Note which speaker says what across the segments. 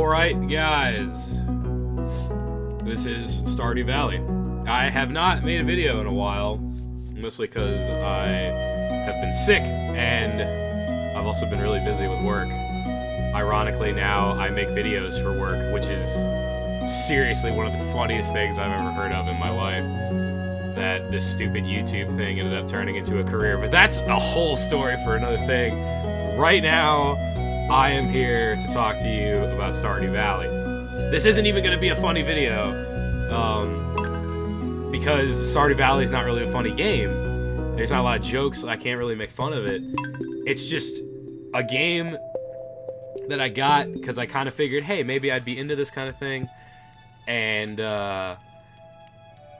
Speaker 1: Alright guys, this is Stardew Valley. I have not made a video in a while, mostly because I have been sick and I've also been really busy with work. Ironically now I make videos for work, which is seriously one of the funniest things I've ever heard of in my life. That this stupid YouTube thing ended up turning into a career, but that's a whole story for another thing. Right now, I am here to talk to you about Stardew Valley. This isn't even going to be a funny video, because Stardew Valley is not really a funny game. There's not a lot of jokes, so I can't really make fun of it. It's just a game that I got because I kind of figured, hey, maybe I'd be into this kind of thing, and I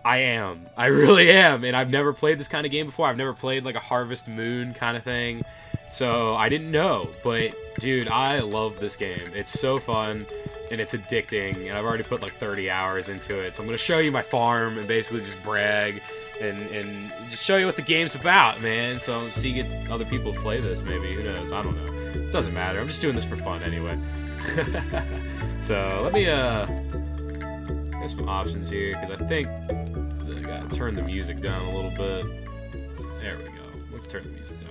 Speaker 1: am. I really am, and I've never played this kind of game before. I've never played like a Harvest Moon kind of thing, so I didn't know, but dude, I love this game. It's so fun, and it's addicting, and I've already put like 30 hours into it, so I'm going to show you my farm and basically just brag and just show you what the game's about, man, so you get other people to play this, maybe, who knows, I don't know. It doesn't matter, I'm just doing this for fun anyway. So, let me, get some options here, because I think I gotta turn the music down a little bit. There we go. Let's turn the music down.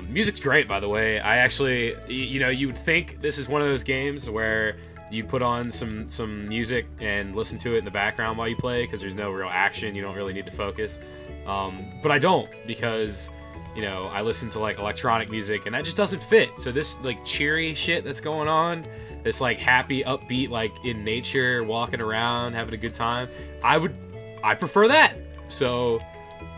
Speaker 1: Music's great, by the way. I actually, you know, you would think this is one of those games where you put on some music and listen to it in the background while you play, because there's no real action, you don't really need to focus. But I don't, because, you know, I listen to, like, electronic music, and that just doesn't fit. So this, like, cheery shit that's going on, this, like, happy, upbeat, like, in nature, walking around, having a good time, I prefer that. So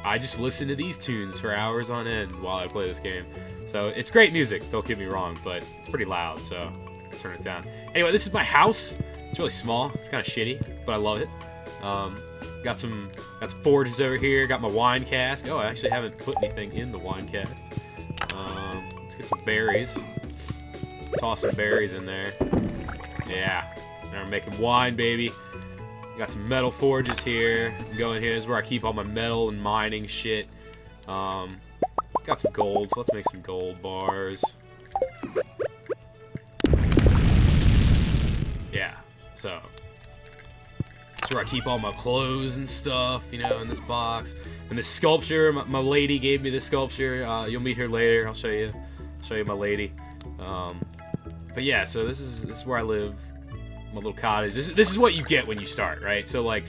Speaker 1: I just listen to these tunes for hours on end while I play this game. So it's great music, don't get me wrong, but it's pretty loud, so I'll turn it down. Anyway, this is my house. It's really small. It's kind of shitty, but I love it. Got some forages over here. Got my wine cask. Oh, I actually haven't put anything in the wine cask. Let's get some berries. Toss some berries in there. Yeah, now we're making wine, baby. Got some metal forges here. Go in here. This is where I keep all my metal and mining shit. Got some gold, so let's make some gold bars. Yeah, so that's where I keep all my clothes and stuff, you know, in this box. And this sculpture, my lady gave me this sculpture. You'll meet her later. I'll show you my lady. But yeah, so this is where I live. My little cottage. This is what you get when you start, right? So, like,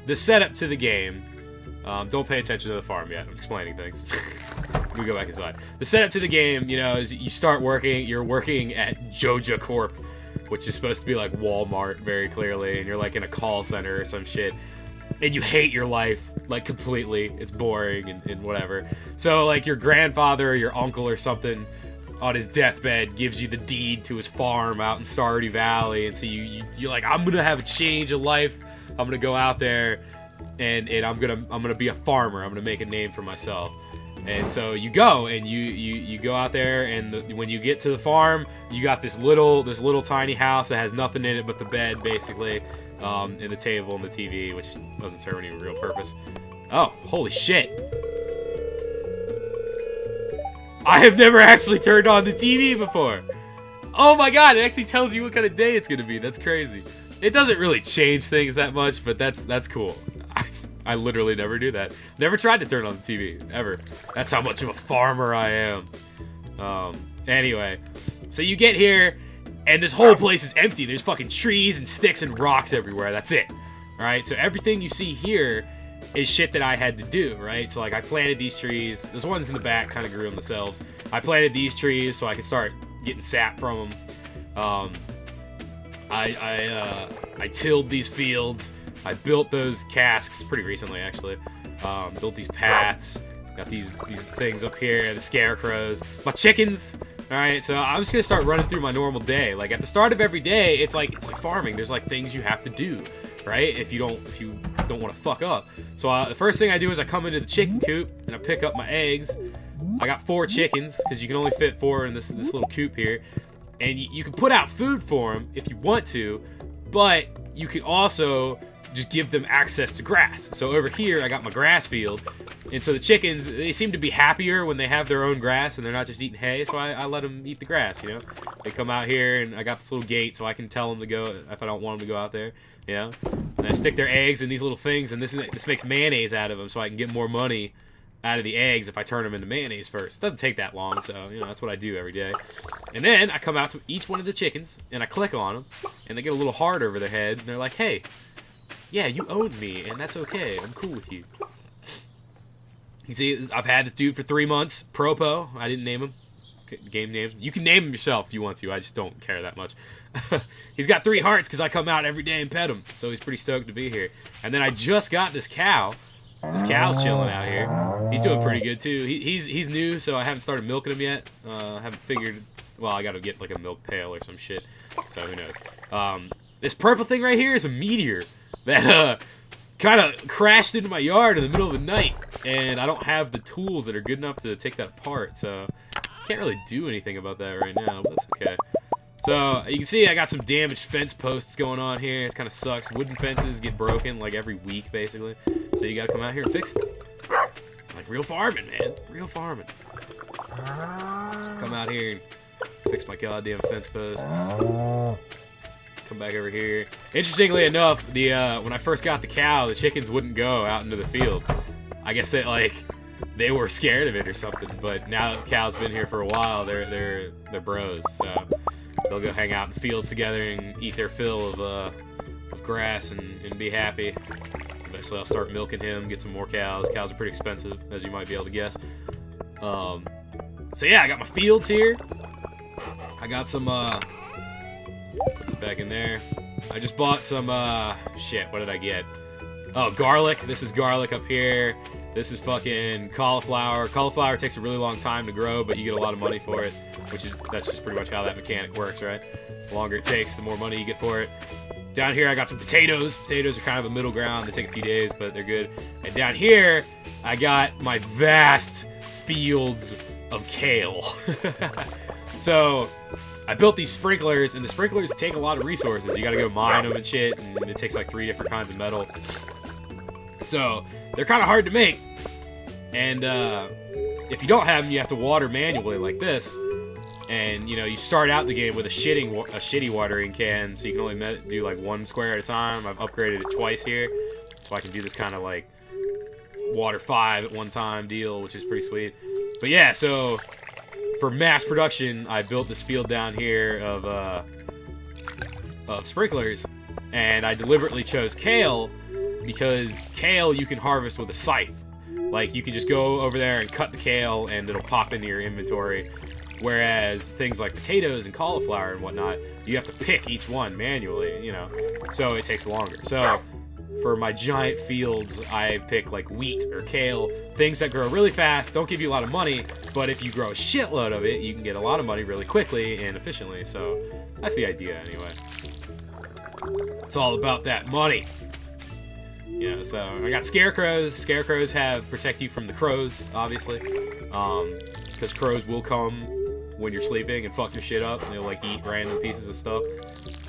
Speaker 1: the setup to the game, don't pay attention to the farm yet. I'm explaining things. We go back inside. The setup to the game, you know, is you start working, you're working at Joja Corp, which is supposed to be like Walmart, very clearly, and you're like in a call center or some shit, and you hate your life, like, completely. It's boring and whatever. So, like, your grandfather or your uncle or something on his deathbed gives you the deed to his farm out in Stardew Valley, and so you're like, I'm gonna have a change of life. I'm gonna go out there and I'm gonna be a farmer. I'm gonna make a name for myself. And so you go and you go out there, and when you get to the farm, you got this little tiny house that has nothing in it but the bed, basically, and the table and the TV, which doesn't serve any real purpose. Oh, holy shit. I have never actually turned on the TV before. Oh my god, it actually tells you what kind of day it's gonna be. That's crazy. It doesn't really change things that much, but that's cool. I literally never do that. Never tried to turn on the TV, ever. That's how much of a farmer I am. Anyway, so you get here, and this whole place is empty. There's fucking trees and sticks and rocks everywhere. That's it. Alright, so everything you see here is shit that I had to do, right? So, like, I planted these trees. Those ones in the back kind of grew them themselves. I planted these trees so I could start getting sap from them. I tilled these fields. I built those casks pretty recently, actually. Built these paths. Got these things up here, the scarecrows. My chickens. Alright, so I'm just gonna start running through my normal day. Like, at the start of every day, it's like farming. There's, like, things you have to do, right? If you don't want to fuck up. So the first thing I do is I come into the chicken coop and I pick up my eggs. I got 4 chickens because you can only fit 4 in this little coop here, and you can put out food for them if you want to, but you can also just give them access to grass. So over here, I got my grass field. And so the chickens, they seem to be happier when they have their own grass and they're not just eating hay. So I let them eat the grass, you know. They come out here and I got this little gate so I can tell them to go if I don't want them to go out there, you know. And I stick their eggs in these little things, and this makes mayonnaise out of them so I can get more money out of the eggs if I turn them into mayonnaise first. It doesn't take that long, so, you know, that's what I do every day. And then I come out to each one of the chickens, and I click on them, and they get a little heart over their head, and they're like, hey, yeah, you own me, and that's okay. I'm cool with you. You see, I've had this dude for 3 months. Propo. I didn't name him. Game names. You can name him yourself if you want to. I just don't care that much. He's got 3 hearts because I come out every day and pet him, so he's pretty stoked to be here. And then I just got this cow. This cow's chilling out here. He's doing pretty good too. He's new, so I haven't started milking him yet. I haven't figured. Well, I got to get like a milk pail or some shit. So who knows? This purple thing right here is a meteor that kind of crashed into my yard in the middle of the night, and I don't have the tools that are good enough to take that apart. So I can't really do anything about that right now, but that's okay. So, you can see I got some damaged fence posts going on here. It kind of sucks. Wooden fences get broken like every week, basically. So you gotta come out here and fix it. Like real farming, man. Real farming. So come out here and fix my goddamn fence posts. Come back over here. Interestingly enough, when I first got the cow, the chickens wouldn't go out into the field. I guess they were scared of it or something. But now that the cow's been here for a while, they're bros. So they'll go hang out in the fields together and eat their fill of grass and be happy. Eventually I'll start milking him, get some more cows. Cows are pretty expensive, as you might be able to guess. So yeah, I got my fields here. I got some, put this back in there. I just bought some, shit, what did I get? Oh, garlic. This is garlic up here. This is fucking cauliflower. Cauliflower takes a really long time to grow, but you get a lot of money for it, that's just pretty much how that mechanic works, right? The longer it takes, the more money you get for it. Down here, I got some potatoes. Potatoes are kind of a middle ground. They take a few days, but they're good. And down here, I got my vast fields of kale. So, I built these sprinklers, and the sprinklers take a lot of resources. You gotta go mine them and shit, and it takes like 3 different kinds of metal. So, they're kind of hard to make. And if you don't have them, you have to water manually like this. And, you know, you start out the game with a shitty watering can, so you can only do like 1 square at a time. I've upgraded it twice here, so I can do this kind of like water 5 at one time deal, which is pretty sweet. But yeah, so for mass production, I built this field down here of sprinklers, and I deliberately chose kale because kale you can harvest with a scythe. Like, you can just go over there and cut the kale, and it'll pop into your inventory. Whereas things like potatoes and cauliflower and whatnot, you have to pick each one manually, you know, so it takes longer. So for my giant fields, I pick like wheat or kale, things that grow really fast, don't give you a lot of money, but if you grow a shitload of it, you can get a lot of money really quickly and efficiently. So that's the idea anyway. It's all about that money. You know, so I got scarecrows. Scarecrows protect you from the crows, obviously, because crows will come when you're sleeping and fuck your shit up, and they'll like eat random pieces of stuff.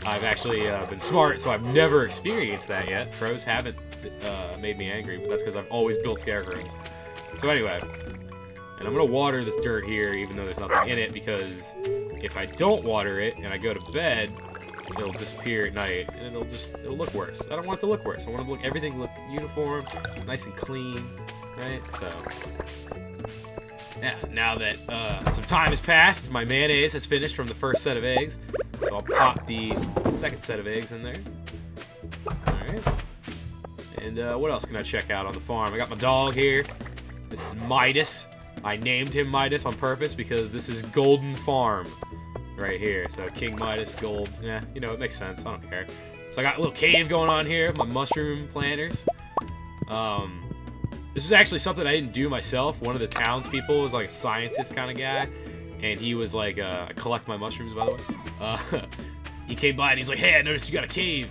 Speaker 1: I've actually been smart, so I've never experienced that yet. Crows haven't made me angry, but that's because I've always built scarecrows. So anyway, and I'm gonna water this dirt here, even though there's nothing in it, because if I don't water it and I go to bed, it'll disappear at night, and it'll look worse. I don't want it to look worse. I want everything to look uniform, nice and clean, right? So yeah, now that some time has passed, my mayonnaise has finished from the first set of eggs, so I'll pop the second set of eggs in there. Alright. And what else can I check out on the farm? I got my dog here. This is Midas. I named him Midas on purpose because this is Golden Farm right here. So King Midas, gold. Yeah, you know, it makes sense. I don't care. So I got a little cave going on here, my mushroom planters. This is actually something I didn't do myself. One of the townspeople was like a scientist kind of guy, and he was like, I collect my mushrooms, by the way. He came by and he's like, hey, I noticed you got a cave.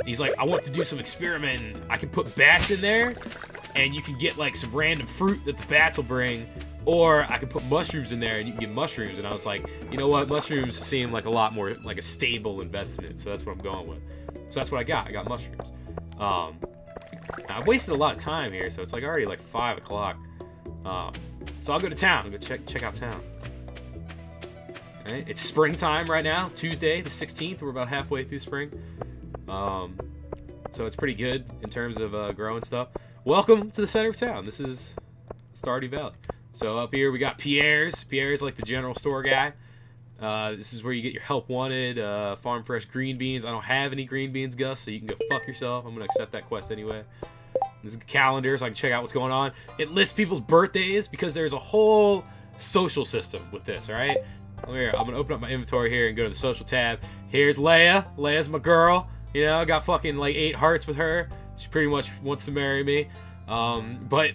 Speaker 1: He's like, I want to do some experimenting. I can put bats in there, and you can get like some random fruit that the bats will bring, or I can put mushrooms in there and you can get mushrooms. And I was like, you know what? Mushrooms seem like a lot more like a stable investment, so that's what I'm going with. So that's what I got. I got mushrooms. I've wasted a lot of time here, so it's like already like 5 o'clock. So I'll go to town. Go check out town. All right, it's springtime right now. Tuesday, the 16th. We're about halfway through spring. So it's pretty good in terms of growing stuff. Welcome to the center of town. This is Stardew Valley. So up here we got Pierre's. Pierre's like the general store guy. This is where you get your help wanted, farm fresh green beans. I don't have any green beans, Gus, so you can go fuck yourself. I'm gonna accept that quest anyway. This is a calendar, so I can check out what's going on. It lists people's birthdays because there's a whole social system with this, all right? Here, I'm gonna open up my inventory here and go to the social tab. Here's Leia. Leia's my girl. You know, I got fucking like 8 hearts with her. She pretty much wants to marry me. But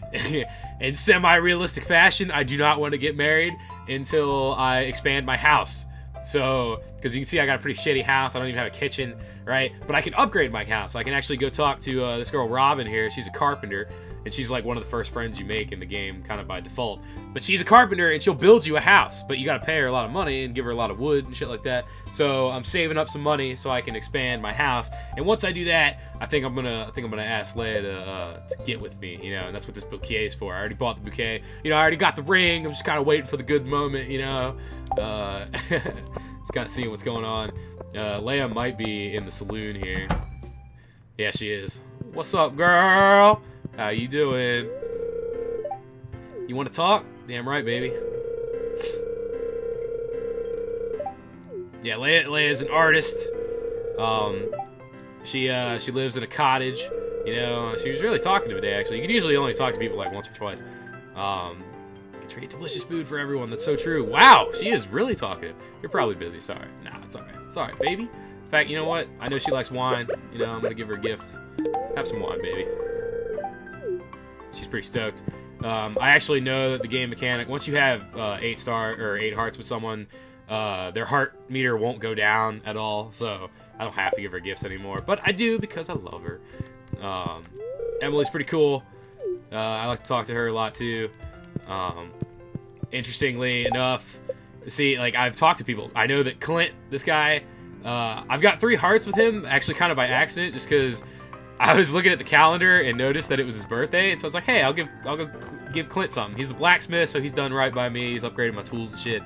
Speaker 1: in semi-realistic fashion, I do not want to get married until I expand my house. So, because you can see I got a pretty shitty house. I don't even have a kitchen, right? But I can upgrade my house. I can actually go talk to this girl Robin here. She's a carpenter, and she's like one of the first friends you make in the game, kind of by default. But she's a carpenter, and she'll build you a house. But you got to pay her a lot of money and give her a lot of wood and shit like that. So I'm saving up some money so I can expand my house. And once I do that, I think I'm gonna ask Leia to get with me, you know. And that's what this bouquet is for. I already bought the bouquet. You know, I already got the ring. I'm just kind of waiting for the good moment, you know. Just kind of seeing what's going on. Leia might be in the saloon here. Yeah, she is. What's up, girl? How you doing? You want to talk? Damn right, baby. Yeah, Leia's an artist. She lives in a cottage. You know, she was really talkative today, actually. You can usually only talk to people like once or twice. Create delicious food for everyone. That's so true. Wow, she is really talkative. You're probably busy. Sorry. Nah, it's all right. It's all right, baby. In fact, you know what? I know she likes wine. You know, I'm gonna give her a gift. Have some wine, baby. She's pretty stoked. I actually know that the game mechanic, once you have 8 hearts with someone, their heart meter won't go down at all. So I don't have to give her gifts anymore. But I do because I love her. Emily's pretty cool. I like to talk to her a lot too. Interestingly enough, see, like, I've talked to people. I know that Clint, this guy, I've got 3 hearts with him, actually kind of by accident, just because I was looking at the calendar and noticed that it was his birthday, and so I was like, hey, I'll go give Clint something. He's the blacksmith, so he's done right by me. He's upgraded my tools and shit,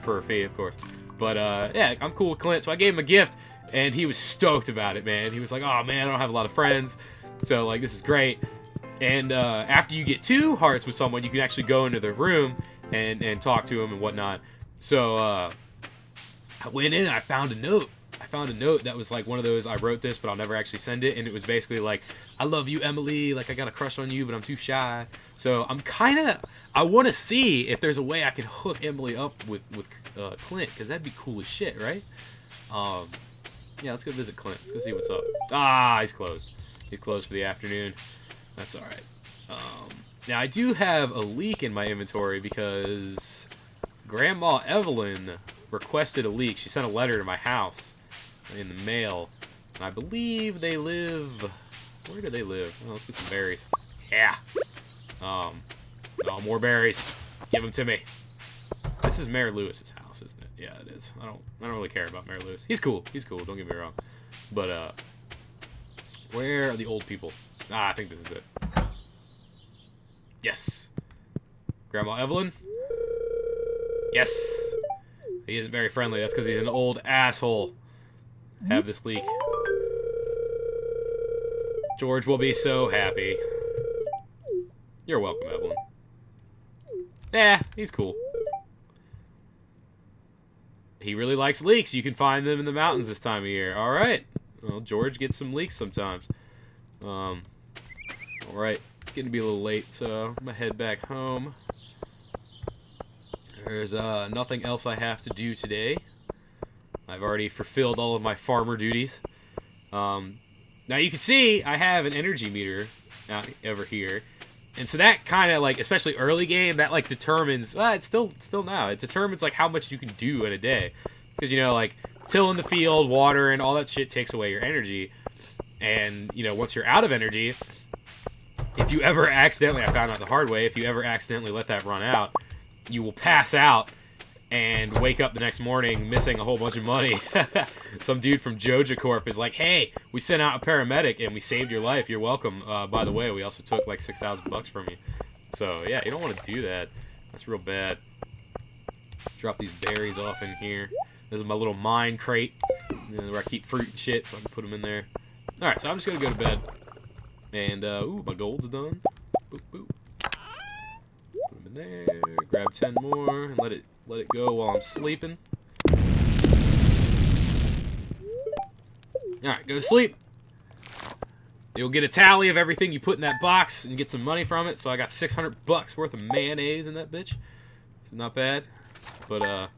Speaker 1: for a fee, of course. But yeah, I'm cool with Clint, so I gave him a gift, and he was stoked about it, man. He was like, oh man, I don't have a lot of friends, so like, this is great. And after you get 2 hearts with someone, you can actually go into their room and talk to them and whatnot. So I went in and I found a note. I found a note that was like one of those, I wrote this, but I'll never actually send it. And it was basically like, I love you, Emily. Like, I got a crush on you, but I'm too shy. So I'm I want to see if there's a way I can hook Emily up with Clint, because that'd be cool as shit, right? Yeah, let's go visit Clint. Let's go see what's up. Ah, he's closed. He's closed for the afternoon. That's all right. Now, I do have a leak in my inventory because Grandma Evelyn requested a leak. She sent a letter to my house in the mail. And I believe they live... Where do they live? Oh, let's get some berries. Yeah. Oh, more berries. Give them to me. This is Mayor Lewis's house, isn't it? Yeah, it is. I don't really care about Mayor Lewis. He's cool. He's cool. Don't get me wrong. But, where are the old people? Ah, I think this is it. Yes. Grandma Evelyn? Yes. He isn't very friendly. That's because he's an old asshole. Have this leak. George will be so happy. You're welcome, Evelyn. Yeah, he's cool. He really likes leeks. You can find them in the mountains this time of year. All right. Well, George gets some leeks sometimes. Alright, it's getting to be a little late, so I'm gonna head back home. There's nothing else I have to do today. I've already fulfilled all of my farmer duties. Now you can see I have an energy meter out over here. And so that kind of, like, especially early game, that, like, determines, well, it's still now, it determines, like, how much you can do in a day. Because, you know, like, tilling the field, water, and all that shit takes away your energy. And, you know, once you're out of energy, if you ever accidentally, I found out the hard way, if you ever accidentally let that run out, you will pass out and wake up the next morning missing a whole bunch of money. Some dude from Joja Corp is like, hey, we sent out a paramedic and we saved your life. You're welcome. By the way, we also took like $6,000 from you. So yeah, you don't want to do that. That's real bad. Drop these berries off in here. This is my little mine crate, where I keep fruit and shit, so I can put them in there. Alright, so I'm just going to go to bed. And, ooh, my gold's done. Boop, boop. Put them in there. Grab 10 more and let it go while I'm sleeping. Alright, go to sleep. You'll get a tally of everything you put in that box and get some money from it. So I got $600 worth of mayonnaise in that bitch. It's not bad. But,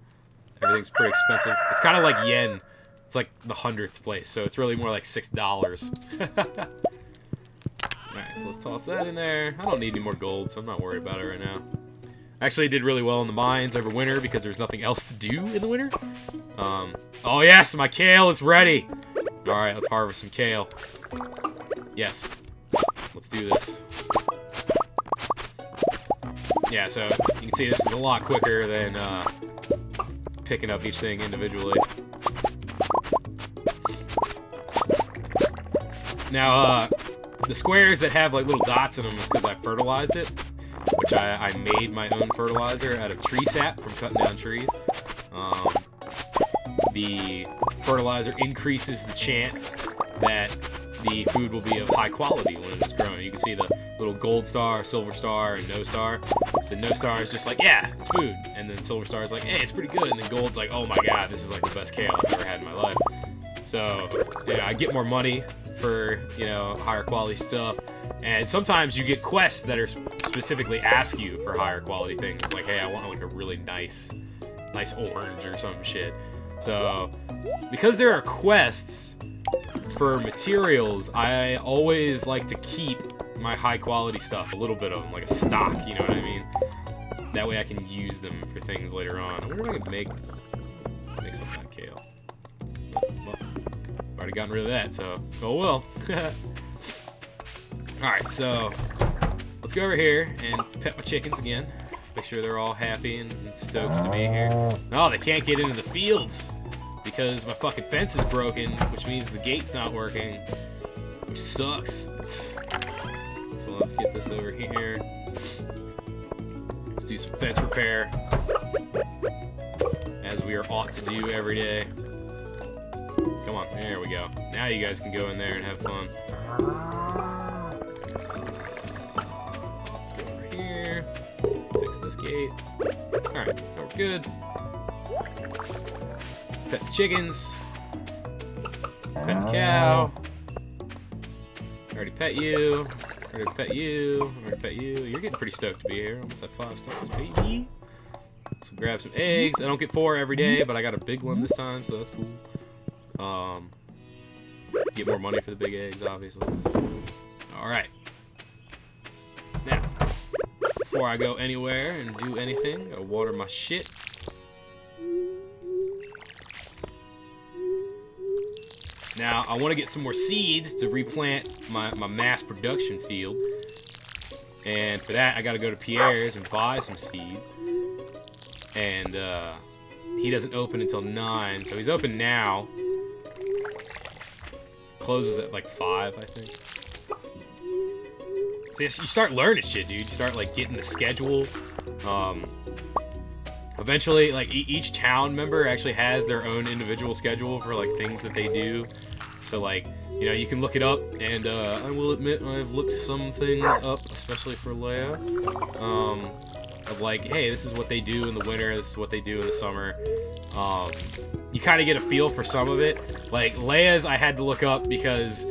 Speaker 1: everything's pretty expensive. It's kind of like yen. It's like the 100th place, so it's really more like $6. Alright, so let's toss that in there. I don't need any more gold, so I'm not worried about it right now. Actually, I did really well in the mines over winter because there's nothing else to do in the winter. Oh yes, my kale is ready. Alright, let's harvest some kale. Yes. Let's do this. Yeah, so you can see this is a lot quicker than picking up each thing individually. Now, the squares that have like little dots in them is because I fertilized it, which I made my own fertilizer out of tree sap from cutting down trees. The fertilizer increases the chance that the food will be of high quality when it's grown. You can see the little gold star, silver star, and no star. So no star is just like, yeah, it's food. And then silver star is like, hey, it's pretty good. And then gold's like, oh my god, this is like the best kale I've ever had in my life. So, yeah, I get more money for, you know, higher quality stuff. And sometimes you get quests that are specifically ask you for higher quality things. It's like, hey, I want like a really nice orange or some shit. So, because there are quests for materials, I always like to keep my high quality stuff, a little bit of them, like a stock, you know what I mean? That way I can use them for things later on. I wonder if I could make some of that kale. Well, I've already gotten rid of that, so oh well. Alright, so let's go over here and pet my chickens again. Make sure they're all happy and stoked to be here. Oh, they can't get into the fields because my fucking fence is broken, which means the gate's not working, which sucks. So let's get this over here. Let's do some fence repair, as we are ought to do every day. Come on, there we go. Now you guys can go in there and have fun. Let's go over here. Fix this gate. Alright, now we're good. Pet the chickens. Pet the cow. Already pet you. Already pet you. Already pet you. You're getting pretty stoked to be here. Almost at 5 stars, baby. Let's grab some eggs. I don't get 4 every day, but I got a big one this time, so that's cool. Get more money for the big eggs, obviously. Alright. Now, before I go anywhere and do anything, gotta water my shit. Now, I want to get some more seeds to replant my mass production field. And for that, I gotta go to Pierre's and buy some seed. And, he doesn't open until 9, so he's open now. Closes at like 5, I think. So you start learning shit, dude. You start like getting the schedule. Eventually, like each town member actually has their own individual schedule for like things that they do. So like, you know, you can look it up, and I will admit I've looked some things up, especially for Leia. Of like, hey, this is what they do in the winter, this is what they do in the summer. You kind of get a feel for some of it. Like, Leia's I had to look up because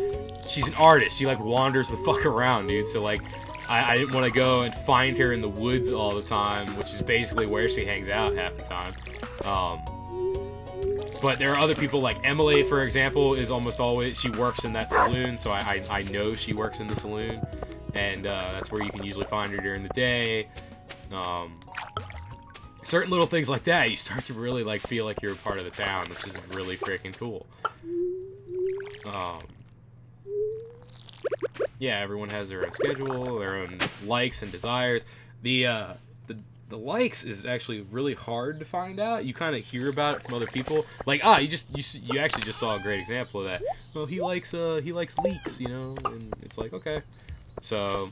Speaker 1: she's an artist. She, like, wanders the fuck around, dude. So, like, I didn't want to go and find her in the woods all the time, which is basically where she hangs out half the time. But there are other people, like Emily, for example, is almost always, she works in that saloon, so I know she works in the saloon. And that's where you can usually find her during the day. Certain little things like that, you start to really like feel like you're a part of the town, which is really freaking cool. Yeah, everyone has their own schedule, their own likes and desires. The the likes is actually really hard to find out. You kind of hear about it from other people. Like, you actually just saw a great example of that. Well, he likes leaks, you know, and it's like, okay. So,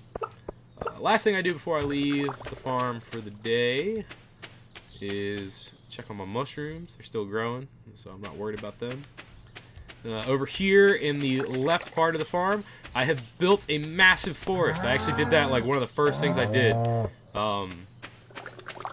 Speaker 1: last thing I do before I leave the farm for the day is check on my mushrooms. They're still growing, so I'm not worried about them. Over here in the left part of the farm, I have built a massive forest. I actually did that like one of the first things I did.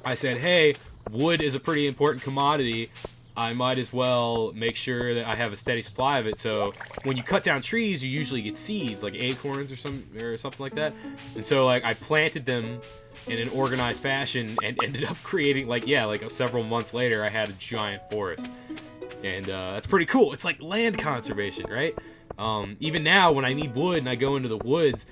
Speaker 1: I said, hey, wood is a pretty important commodity. I might as well make sure that I have a steady supply of it. So when you cut down trees, you usually get seeds, like acorns or something like that. And so like I planted them in an organized fashion and ended up creating like several months later I had a giant forest. And that's pretty cool. It's like land conservation, right? Even now when I need wood and I go into the woods,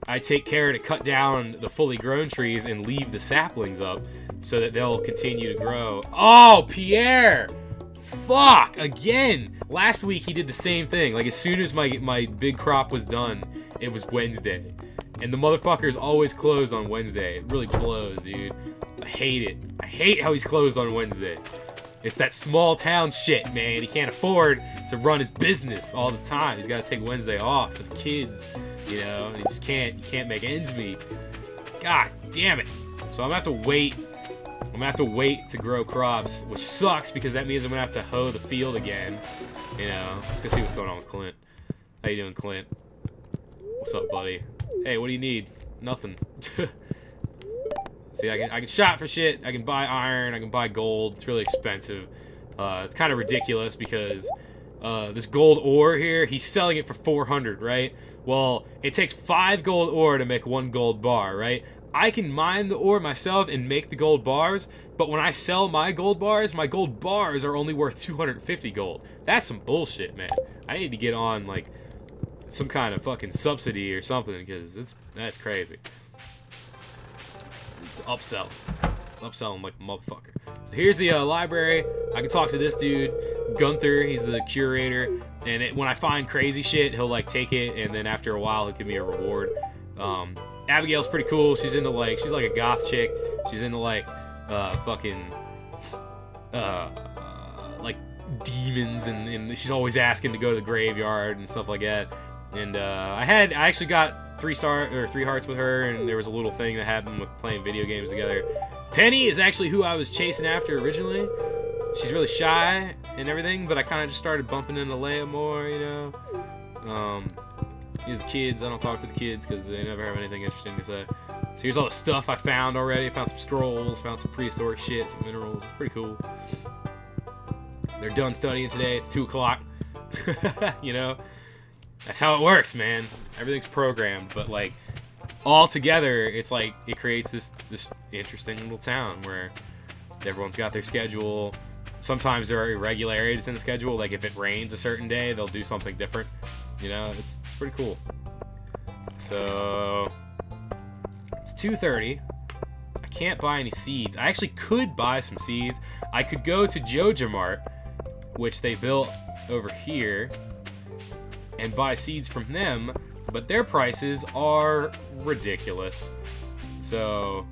Speaker 1: I take care to cut down the fully grown trees and leave the saplings up so that they'll continue to grow. Oh, Pierre! Fuck! Again! Last week he did the same thing. Like, as soon as my big crop was done, it was Wednesday. And the motherfucker's always closed on Wednesday. It really blows, dude. I hate it. I hate how he's closed on Wednesday. It's that small town shit, man. He can't afford to run his business all the time. He's got to take Wednesday off for the kids, you know. And he just can't make ends meet. God damn it. So I'm gonna have to wait. I'm gonna have to wait to grow crops, which sucks because that means I'm gonna have to hoe the field again. You know. Let's go see what's going on with Clint. How you doing, Clint? What's up, buddy? Hey, what do you need? Nothing. See, I can shop for shit. I can buy iron. I can buy gold. It's really expensive. It's kind of ridiculous because this gold ore here, he's selling it for 400, right? Well, it takes 5 gold ore to make 1 gold bar, right? I can mine the ore myself and make the gold bars, but when I sell my gold bars are only worth 250 gold. That's some bullshit, man. I need to get on, like, some kind of fucking subsidy or something because that's crazy. Upsell. Upselling like a motherfucker. So here's the library. I can talk to this dude, Gunther. He's the curator. And when I find crazy shit, he'll like take it, and then after a while, he'll give me a reward. Abigail's pretty cool. She's like a goth chick. She's into like fucking like demons, and she's always asking to go to the graveyard and stuff like that. And I actually got 3 hearts with her, and there was a little thing that happened with playing video games together. Penny is actually who I was chasing after originally. She's really shy and everything, but I kind of just started bumping into Leia more, you know. These kids, I don't talk to the kids because they never have anything interesting to say. So here's all the stuff I found already. I found some scrolls, found some prehistoric shit, some minerals. It's pretty cool. They're done studying today. It's 2 o'clock. You know. That's how it works, man. Everything's programmed, but like all together, it's like it creates this interesting little town where everyone's got their schedule. Sometimes there are irregularities in the schedule, like if it rains a certain day, they'll do something different. You know, it's pretty cool. So it's 2:30. I can't buy any seeds. I actually could buy some seeds. I could go to Joja Mart, which they built over here, and buy seeds from them, but their prices are ridiculous. So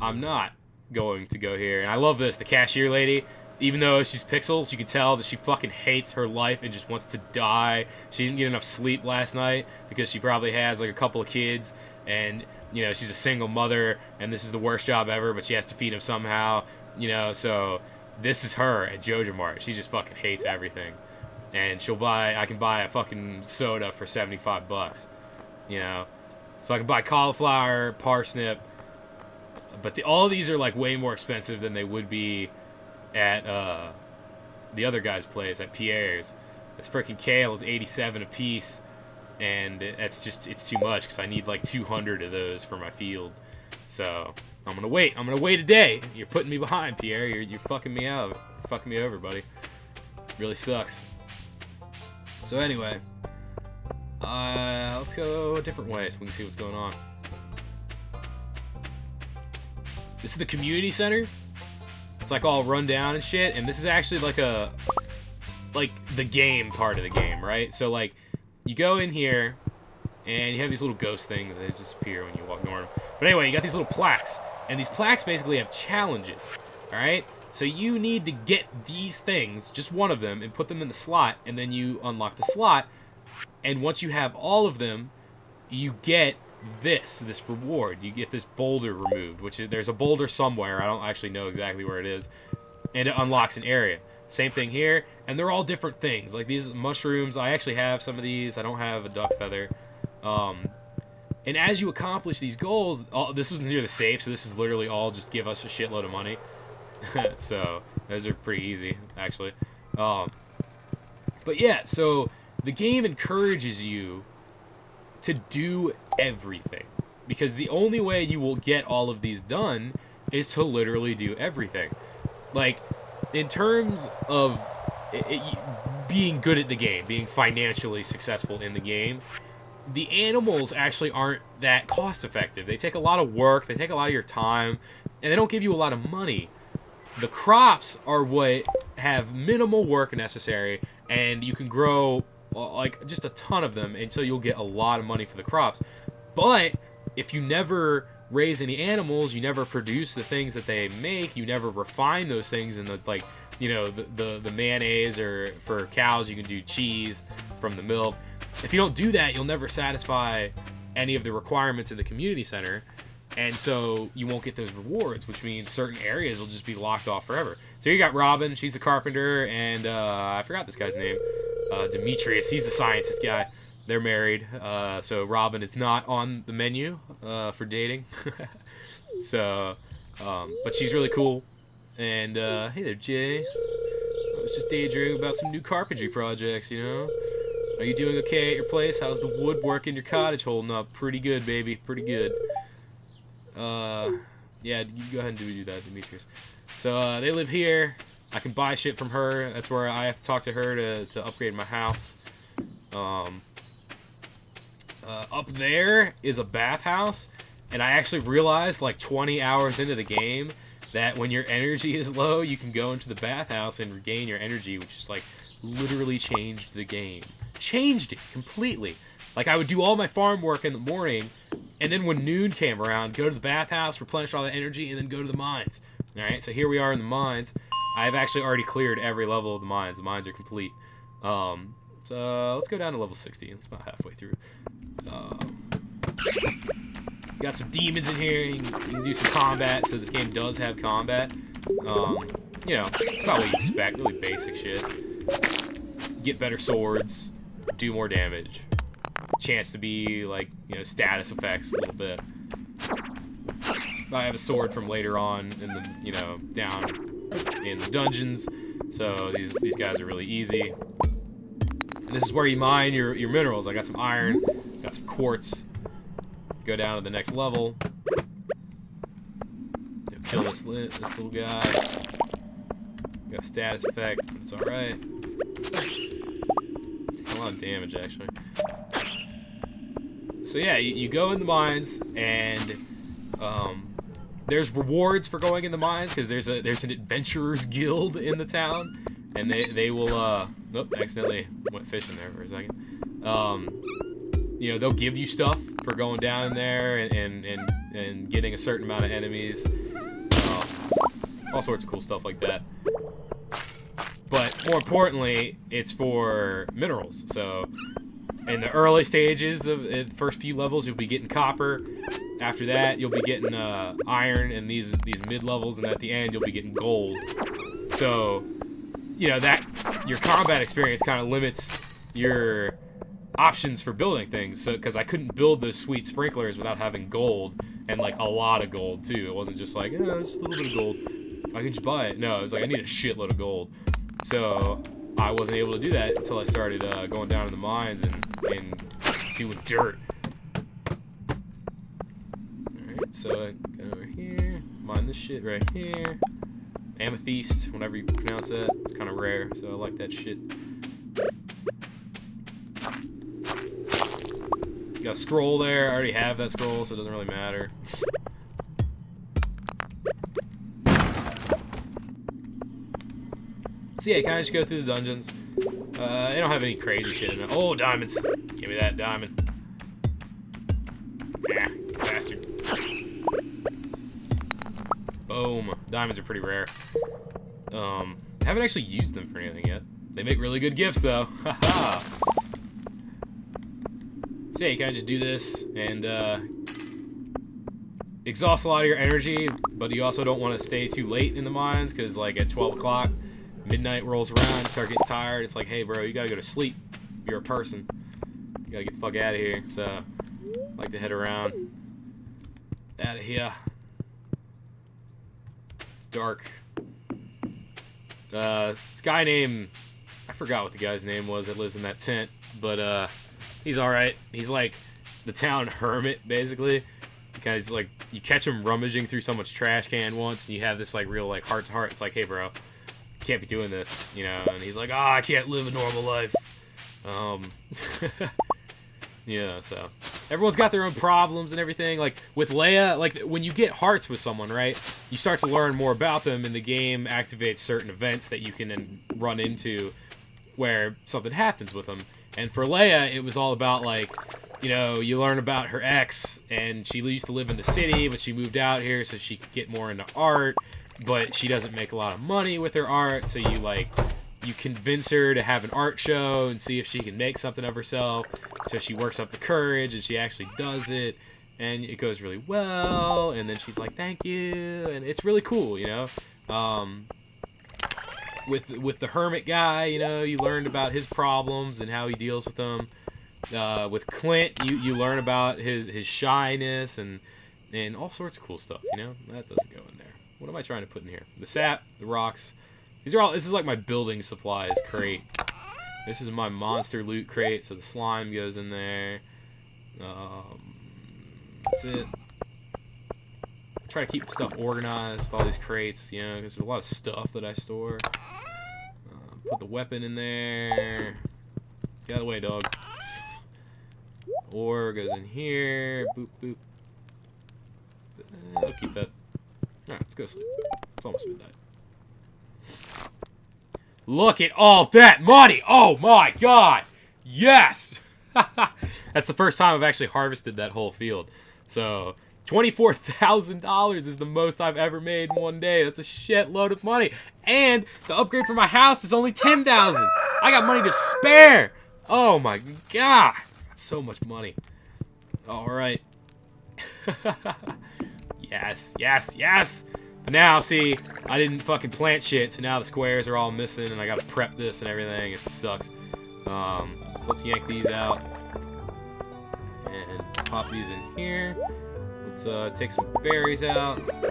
Speaker 1: I'm not going to go here. And I love this, the cashier lady, even though she's pixels, you can tell that she fucking hates her life and just wants to die. She didn't get enough sleep last night because she probably has like a couple of kids, and you know, she's a single mother, and this is the worst job ever, but she has to feed them somehow, you know. So this is her at Joja Mart. She just fucking hates everything. And I can buy a fucking soda for 75 bucks, you know. So I can buy cauliflower, parsnip, but all of these are like way more expensive than they would be at the other guy's place, at Pierre's. This freaking kale is 87 a piece, and it's too much because I need like 200 of those for my field. So I'm gonna wait a day. You're putting me behind, Pierre. You're fucking me out. You're fucking me over, buddy. Really sucks. So anyway, let's go a different way so we can see what's going on. This is the community center. It's like all run down and shit, and this is actually like the game part of the game, right? So like, you go in here, and you have these little ghost things that disappear when you walk north. But anyway, you got these little plaques. And these plaques basically have challenges, all right? So you need to get these things, just one of them, and put them in the slot, and then you unlock the slot. And once you have all of them, you get this reward. You get this boulder removed, which is, there's a boulder somewhere. I don't actually know exactly where it is. And it unlocks an area. Same thing here. And they're all different things. Like these mushrooms, I actually have some of these. I don't have a duck feather. And as you accomplish these goals, this was near the safe, so this is literally all just give us a shitload of money. So those are pretty easy, actually. But yeah, so the game encourages you to do everything, because the only way you will get all of these done is to literally do everything. Like, in terms of being good at the game, being financially successful in the game, the animals actually aren't that cost effective. They take a lot of work, they take a lot of your time, and they don't give you a lot of money. The crops are what have minimal work necessary, and you can grow like just a ton of them, and so you'll get a lot of money for the crops. But if you never raise any animals, you never produce the things that they make, you never refine those things in the, like, you know, the mayonnaise, or for cows you can do cheese from the milk. If you don't do that, you'll never satisfy any of the requirements of the community center, and so you won't get those rewards, which means certain areas will just be locked off forever. So you got Robin, she's the carpenter, and I forgot this guy's name, Demetrius, he's the scientist guy. They're married, so Robin is not on the menu for dating. So, but she's really cool. And hey there, Jay. I was just daydreaming about some new carpentry projects, you know? Are you doing okay at your place? How's the woodwork in your cottage holding up? Pretty good, baby. Pretty good. Yeah, you go ahead and do that, Demetrius. So, they live here. I can buy shit from her. That's where I have to talk to her to upgrade my house. Up there is a bathhouse. And I actually realized, like, 20 hours into the game, that when your energy is low, you can go into the bathhouse and regain your energy, which is, like, literally changed the game. Changed it completely. Like, I would do all my farm work in the morning, and then when noon came around, go to the bathhouse, replenish all that energy, and then go to the mines. Alright, so here we are in the mines. I've actually already cleared every level of the mines. The mines are complete. So let's go down to level 60. It's about halfway through. You got some demons in here. You can do some combat. So this game does have combat. You know, it's about what you expect. Really basic shit. Get better swords. Do more damage. Chance to be, like, you know, status effects a little bit. I have a sword from later on in the, you know, down in the dungeons. So these guys are really easy. And this is where you mine your minerals. I got some iron. Got some quartz. Go down to the next level. Kill this little guy. Got a status effect, but it's alright. Take a lot of damage, actually. So yeah, you go in the mines, and there's rewards for going in the mines, because there's an adventurers guild in the town, and they will nope, accidentally went fishing there for a second. You know, they'll give you stuff for going down in there and getting a certain amount of enemies. All sorts of cool stuff like that. But more importantly, it's for minerals. So in the early stages of the first few levels, you'll be getting copper. After that, you'll be getting iron and these mid levels, and at the end, you'll be getting gold. So, you know, that your combat experience kind of limits your options for building things. So, because I couldn't build those sweet sprinklers without having gold, and like a lot of gold too. It wasn't just like, just a little bit of gold. I can just buy it. No, it was like I need a shitload of gold. So I wasn't able to do that until I started going down in the mines and doing dirt. Alright, so I go over here, mine this shit right here. Amethyst, whenever you pronounce that. It's kind of rare, so I like that shit. Got a scroll there. I already have that scroll, so it doesn't really matter. So yeah, you kind of just go through the dungeons. They don't have any crazy shit in it. Oh, diamonds. Give me that diamond. Yeah, you bastard. Boom. Diamonds are pretty rare. I haven't actually used them for anything yet. They make really good gifts, though. Haha. So yeah, you kind of just do this and exhaust a lot of your energy, but you also don't want to stay too late in the mines, because like at 12 o'clock, midnight rolls around, you start getting tired. It's like, hey bro, you gotta go to sleep. You're a person. You gotta get the fuck out of here. So I like to head around. Out of here. It's dark. This guy named, I forgot what the guy's name was that lives in that tent, but he's alright. He's like the town hermit, basically. Because like you catch him rummaging through someone's trash can once, and you have this like real like heart to heart. It's like, hey bro, you can't be doing this, you know. And he's like, ah, I can't live a normal life. Yeah, so everyone's got their own problems and everything. Like with Leia, like when you get hearts with someone, right, you start to learn more about them, and the game activates certain events that you can then run into where something happens with them. And for Leia, it was all about like, you know, you learn about her ex, and she used to live in the city, but she moved out here so she could get more into art, but she doesn't make a lot of money with her art, so you convince her to have an art show and see if she can make something of herself. So she works up the courage, and she actually does it, and it goes really well, and then she's like, thank you, and it's really cool, you know. With the hermit guy, you know, you learned about his problems and how he deals with them. With Clint, you learn about his shyness and all sorts of cool stuff, you know. That doesn't go in there. What am I trying to put in here? The sap, the rocks. These are all. This is like my building supplies crate. This is my monster loot crate, so the slime goes in there. That's it. Try to keep stuff organized with all these crates, you know, because there's a lot of stuff that I store. Put the weapon in there. Get out of the way, dog. Ore goes in here. Boop, boop. I'll keep that. Alright, let's go to sleep. It's almost midnight. Look at all that money! Oh my god! Yes! That's the first time I've actually harvested that whole field. So, $24,000 is the most I've ever made in one day. That's a shitload of money. And the upgrade for my house is only $10,000. I got money to spare. Oh my god. That's so much money. Alright. Yes, yes, yes. But now, see, I didn't fucking plant shit, so now the squares are all missing, and I gotta prep this and everything. It sucks. So let's yank these out. And pop these in here. Let's take some berries out. Drop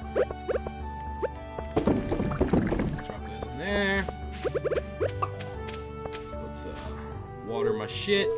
Speaker 1: those in there. Let's water my shit.